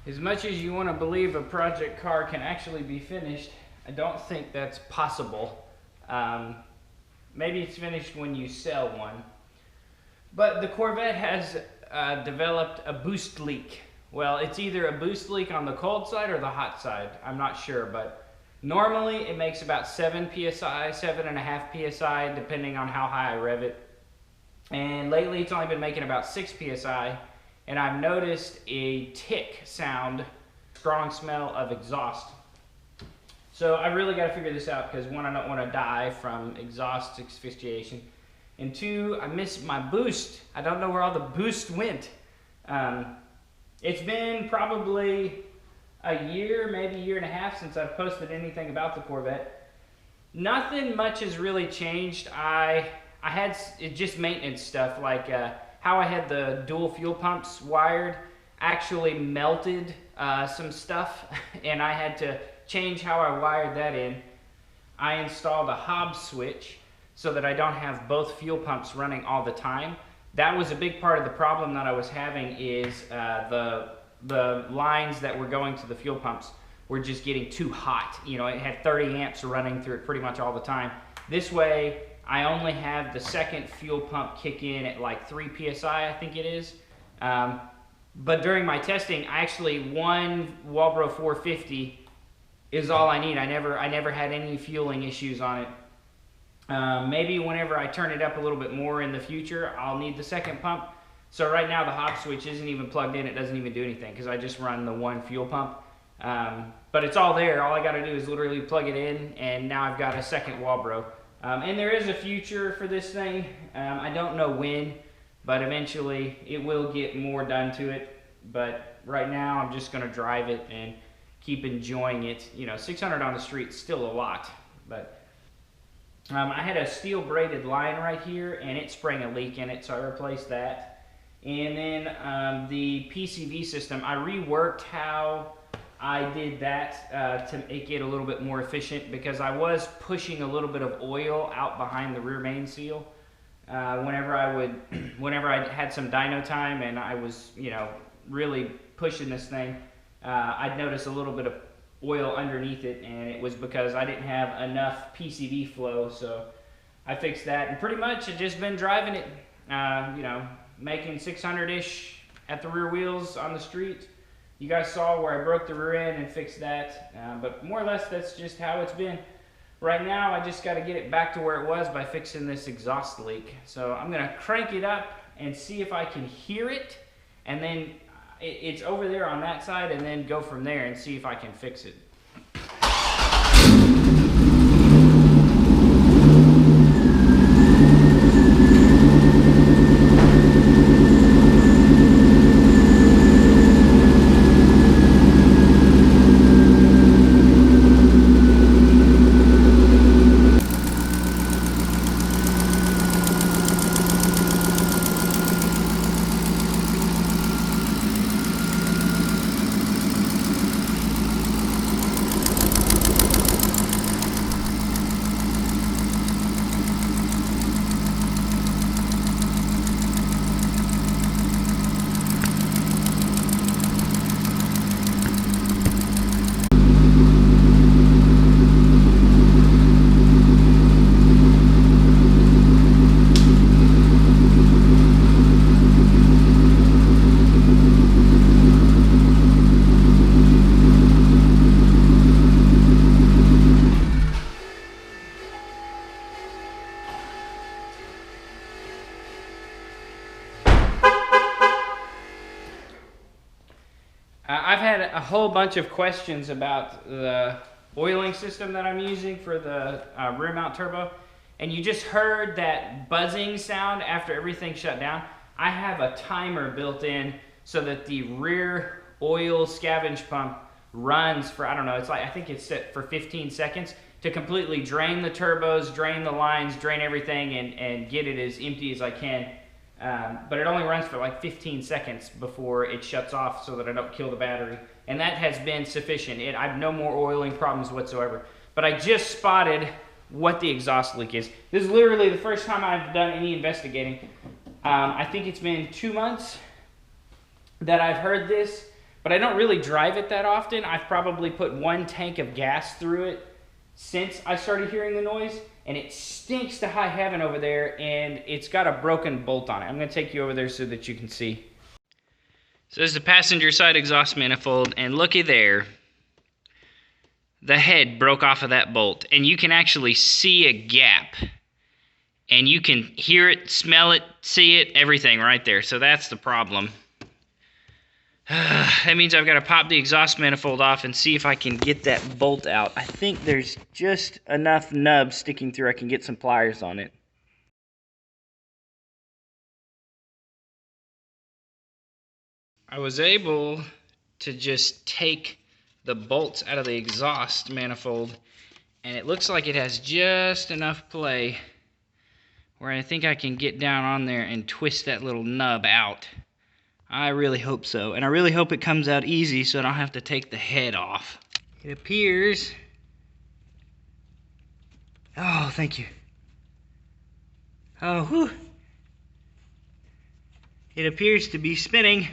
As much as you want to believe a project car can actually be finished, I don't think that's possible. Maybe it's finished when you sell one. But the Corvette has developed a boost leak. Well, it's either a boost leak on the cold side or the hot side. I'm not sure, but normally it makes about 7 psi, 7.5 psi, depending on how high I rev it. And lately it's only been making about 6 psi, and I've noticed a tick sound, strong smell of exhaust. So I really got to figure this out because one, I don't want to die from exhaust asphyxiation, and two, I miss my boost. I don't know where all the boost went. It's been probably a year, maybe a year and a half since I've posted anything about the Corvette. Nothing much has really changed. I had just maintenance stuff, like how I had the dual fuel pumps wired actually melted some stuff, and I had to change how I wired that in. I installed a Hobbs switch so that I don't have both fuel pumps running all the time. That was a big part of the problem that I was having, is the lines that were going to the fuel pumps were just getting too hot. You know, it had 30 amps running through it pretty much all the time. This way, I only have the second fuel pump kick in at like 3 psi, I think it is. But during my testing, one Walbro 450 is all I need. I never had any fueling issues on it. Maybe whenever I turn it up a little bit more in the future, I'll need the second pump. So right now the Hobbs switch isn't even plugged in. It doesn't even do anything because I just run the one fuel pump. But it's all there. All I got to do is literally plug it in, and now I've got a second Walbro. And there is a future for this thing. I don't know when, but eventually it will get more done to it. But right now I'm just going to drive it and keep enjoying it. You know, 600 on the street is still a lot, but I had a steel braided line right here, and it sprang a leak in it, so I replaced that. And then the PCV system, I reworked how I did that to make it a little bit more efficient, because I was pushing a little bit of oil out behind the rear main seal. Whenever I had some dyno time and I was, you know, really pushing this thing, I'd notice a little bit of oil underneath it, and it was because I didn't have enough PCV flow. So I fixed that, and pretty much I've just been driving it, you know, making 600-ish at the rear wheels on the street. You guys saw where I broke the rear end and fixed that, but more or less that's just how it's been. Right now I just got to get it back to where it was by fixing this exhaust leak. So I'm going to crank it up and see if I can hear it, and then it's over there on that side, and then go from there and see if I can fix it. I've had a whole bunch of questions about the oiling system that I'm using for the rear mount turbo, and you just heard that buzzing sound after everything shut down. I have a timer built in so that the rear oil scavenge pump runs for, I don't know, it's like, I think it's set for 15 seconds to completely drain the turbos, drain the lines, drain everything, and get it as empty as I can. But it only runs for like 15 seconds before it shuts off so that I don't kill the battery. And that has been sufficient. I have no more oiling problems whatsoever. But I just spotted what the exhaust leak is. This is literally the first time I've done any investigating. I think it's been 2 months that I've heard this, but I don't really drive it that often. I've probably put 1 tank of gas through it since I started hearing the noise, and it stinks to high heaven over there, and it's got a broken bolt on it. I'm gonna take you over there so that you can see. So there's the passenger side exhaust manifold, and looky there. The head broke off of that bolt, and you can actually see a gap. And you can hear it, smell it, see it, everything right there. So that's the problem. That means I've got to pop the exhaust manifold off and see if I can get that bolt out. I think there's just enough nubs sticking through I can get some pliers on it. I was able to just take the bolts out of the exhaust manifold, and it looks like it has just enough play where I think I can get down on there and twist that little nub out. I really hope so, and I really hope it comes out easy so I don't have to take the head off. It appears... Oh, thank you. Oh, whew. It appears to be spinning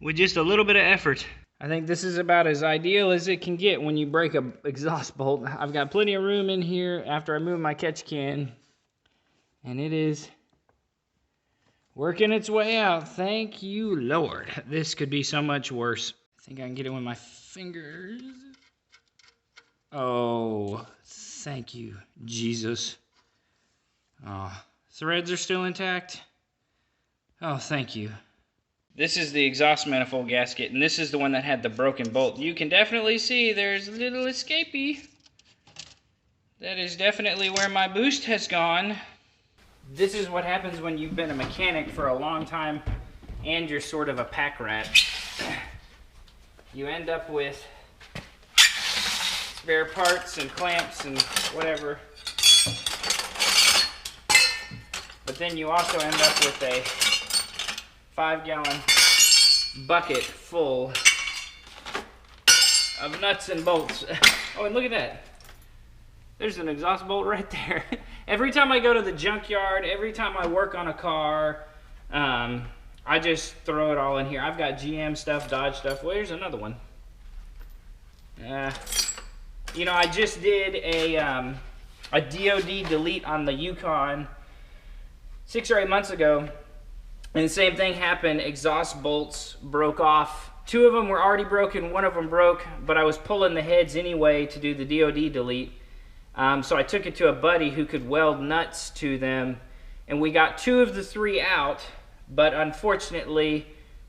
with just a little bit of effort. I think this is about as ideal as it can get when you break a exhaust bolt. I've got plenty of room in here after I move my catch can, and it is working its way out. Thank you, Lord. This could be so much worse. I think I can get it with my fingers. Oh, thank you, Jesus. Oh, threads are still intact. Oh, thank you. This is the exhaust manifold gasket, and this is the one that had the broken bolt. You can definitely see there's a little escapee. That is definitely where my boost has gone. This is what happens when you've been a mechanic for a long time and you're sort of a pack rat. You end up with spare parts and clamps and whatever. But then you also end up with a 5-gallon bucket full of nuts and bolts. Oh, and look at that. There's an exhaust bolt right there. Every time I go to the junkyard, every time I work on a car, I just throw it all in here. I've got GM stuff, Dodge stuff. Well, here's another one. You know, I just did a DOD delete on the Yukon 6 or 8 months ago. And the same thing happened. Exhaust bolts broke off. 2 of them were already broken, 1 of them broke, but I was pulling the heads anyway to do the DOD delete. So I took it to a buddy who could weld nuts to them, and we got 2 of the 3 out, but unfortunately,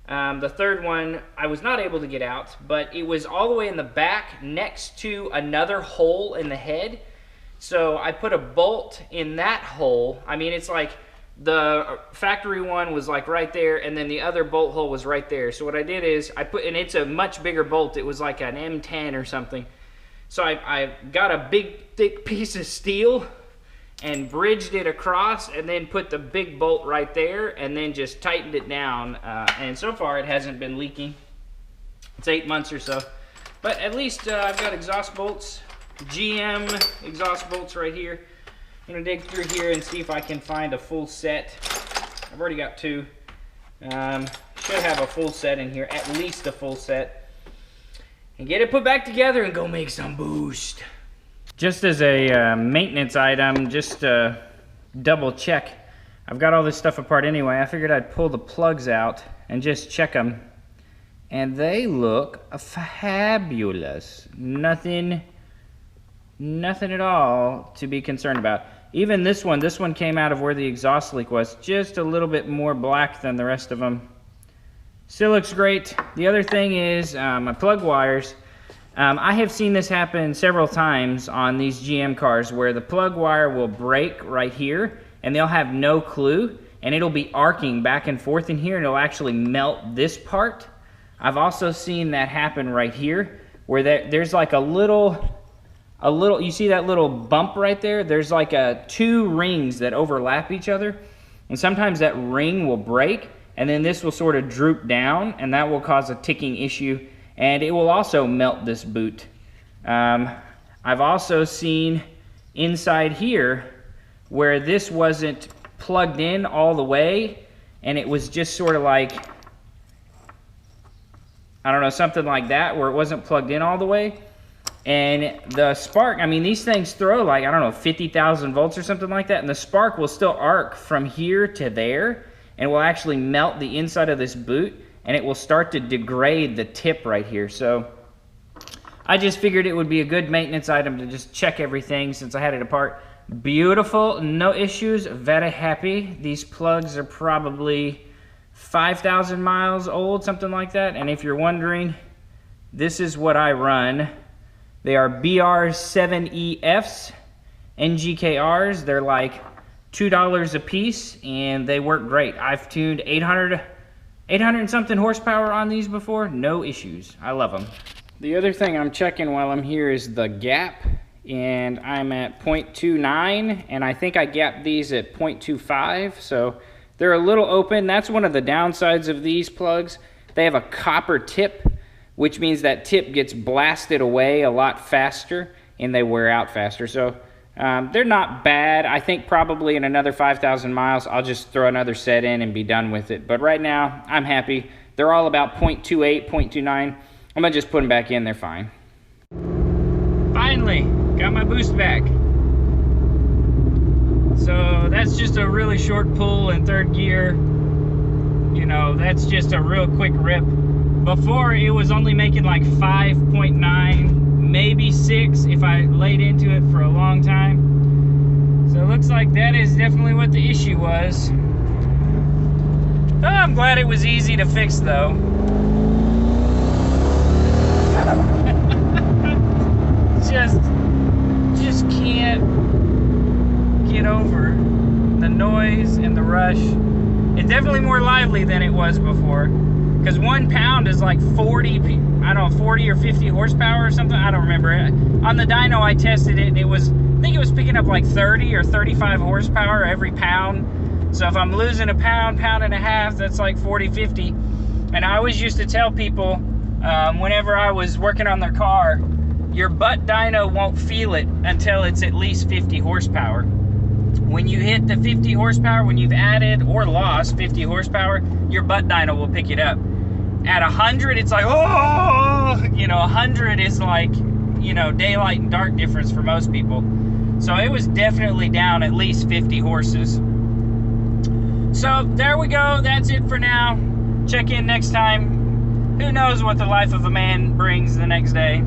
the 3rd one I was not able to get out, but it was all the way in the back next to another hole in the head. So I put a bolt in that hole. I mean, it's like the factory one was like right there, and then the other bolt hole was right there. So what I did is I put, and it's a much bigger bolt. It was like an M10 or something. So I got a big thick piece of steel and bridged it across, and then put the big bolt right there, and then just tightened it down. And so far it hasn't been leaking. It's 8 months or so, but at least I've got exhaust bolts, GM exhaust bolts right here. I'm gonna dig through here and see if I can find a full set. I've already got 2. Should have a full set in here, at least a full set. And get it put back together and go make some boost. Just as a maintenance item, just double check. I've got all this stuff apart anyway. I figured I'd pull the plugs out and just check them. And they look fabulous. Nothing at all to be concerned about. Even this one came out of where the exhaust leak was, just a little bit more black than the rest of them. Still looks great. The other thing is my plug wires. I have seen this happen several times on these GM cars where the plug wire will break right here and they'll have no clue, and it'll be arcing back and forth in here, and it'll actually melt this part. I've also seen that happen right here where there's like a little, you see that little bump right there? There's like 2 rings that overlap each other, and sometimes that ring will break, and then this will sort of droop down, and that will cause a ticking issue, and it will also melt this boot. I've also seen inside here where this wasn't plugged in all the way, and it was just sort of like I don't know, something like that, where it wasn't plugged in all the way. And the spark, I mean, these things throw like, I don't know, 50,000 volts or something like that. And the spark will still arc from here to there and will actually melt the inside of this boot. And it will start to degrade the tip right here. So I just figured it would be a good maintenance item to just check everything since I had it apart. Beautiful, no issues, very happy. These plugs are probably 5,000 miles old, something like that. And if you're wondering, this is what I run. They are BR7EFs, NGKRs. They're like $2 a piece, and they work great. I've tuned 800 and something horsepower on these before. No issues. I love them. The other thing I'm checking while I'm here is the gap, and I'm at 0.29, and I think I gapped these at 0.25, so they're a little open. That's one of the downsides of these plugs. They have a copper tip, which means that tip gets blasted away a lot faster and they wear out faster. So they're not bad. I think probably in another 5,000 miles, I'll just throw another set in and be done with it. But right now, I'm happy. They're all about 0.28, 0.29. I'm gonna just put them back in, they're fine. Finally, got my boost back. So that's just a really short pull in third gear. You know, that's just a real quick rip. Before, it was only making like 5.9, maybe 6 if I laid into it for a long time. So it looks like that is definitely what the issue was. Oh, I'm glad it was easy to fix though. just can't get over the noise and the rush. It's definitely more lively than it was before. Because 1 pound is like 40, I don't know, 40 or 50 horsepower or something. I don't remember. On the dyno, I tested it, and it was, I think it was picking up like 30 or 35 horsepower every pound. So if I'm losing a pound, pound and a half, that's like 40, 50. And I always used to tell people, whenever I was working on their car, your butt dyno won't feel it until it's at least 50 horsepower. When you hit the 50 horsepower, when you've added or lost 50 horsepower, your butt dyno will pick it up. At 100, it's like, oh, you know, 100 is like, you know, daylight and dark difference for most people. So it was definitely down at least 50 horses. So there we go. That's it for now. Check in next time. Who knows what the life of a man brings the next day.